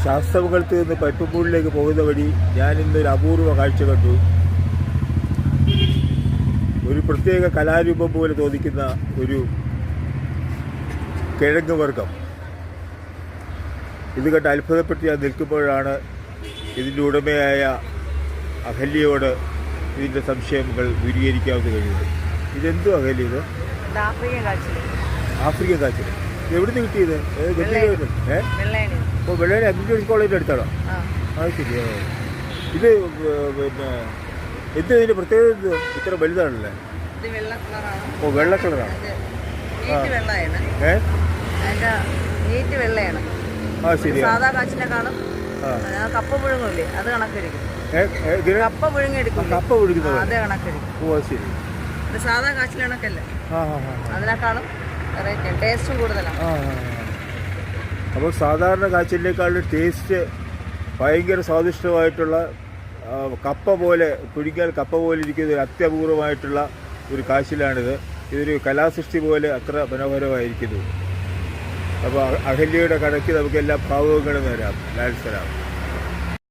ശാസ്ത്രമംഗലത്ത് നിന്ന് പൈപ്പമ്പൂരിലേക്ക് പോകുന്ന വഴി ഞാൻ ഇന്നൊരു അപൂർവ കാഴ്ച കണ്ടു. ഒരു പ്രത്യേക കലാരൂപം പോലെ തോന്നിക്കുന്ന ഒരു കിഴങ്ങ് വർഗം. ഇത് കണ്ട് അത്ഭുതപ്പെട്ട് ഞാൻ നിൽക്കുമ്പോഴാണ് ഇതിൻ്റെ ഉടമയായ അഹല്യയോട് ഇതിൻ്റെ സംശയങ്ങൾ ദൂരീകരിക്കാവുന്ന കഴിയുന്നത്. ഇതെന്തോ അഹല്യ ഇത്? ആഫ്രിക്കൻ കാച്ചിൽ. എവിടെ നിന്ന് കിട്ടിയത്? അപ്പോൾ വെള്ളായണി അഗ്രികൾച്ചർ കോളേജിൻ്റെ അടുത്താണോ? അത് ശരിയാണ്. ഇത് പിന്നെ എന്ത് ഇതിൻ്റെ പ്രത്യേകത? ഇത്ര വലുതാണല്ലേ? ഓ, വെള്ള കളറാണ്. ആ ശരി. സാധാ കാച്ചിനെക്കാളും കപ്പ പുഴുങ്ങില്ലേ, അത് കണക്കിരിക്കും. കപ്പ പുഴുങ്ങിയെടുക്കും, കപ്പ പുഴുങ്ങുന്നത് അതേ കണക്കിരിക്കും. ഓ ശരി. സാധാ കാച്ചിൽ കണക്കല്ലേ, അതിനേക്കാളും ടേസ്റ്റും കൂടുതലാണ്. അപ്പോൾ സാധാരണ കാച്ചിലിനേക്കാളും ടേസ്റ്റ് ഭയങ്കര സ്വാദിഷ്ടമായിട്ടുള്ള കപ്പ പോലെ, പുഴുങ്ങിയാൽ കപ്പ പോലെ ഇരിക്കുന്ന ഒരു അത്യപൂർവമായിട്ടുള്ള ഒരു കാച്ചിലാണിത്. ഇതൊരു കലാസൃഷ്ടി പോലെ അത്ര മനോഹരമായിരിക്കുന്നു. അപ്പോൾ അഹല്യയുടെ കടയ്ക്ക് നമുക്ക് എല്ലാ ഭാവങ്ങളും വരാം. ലാൽ സലാം.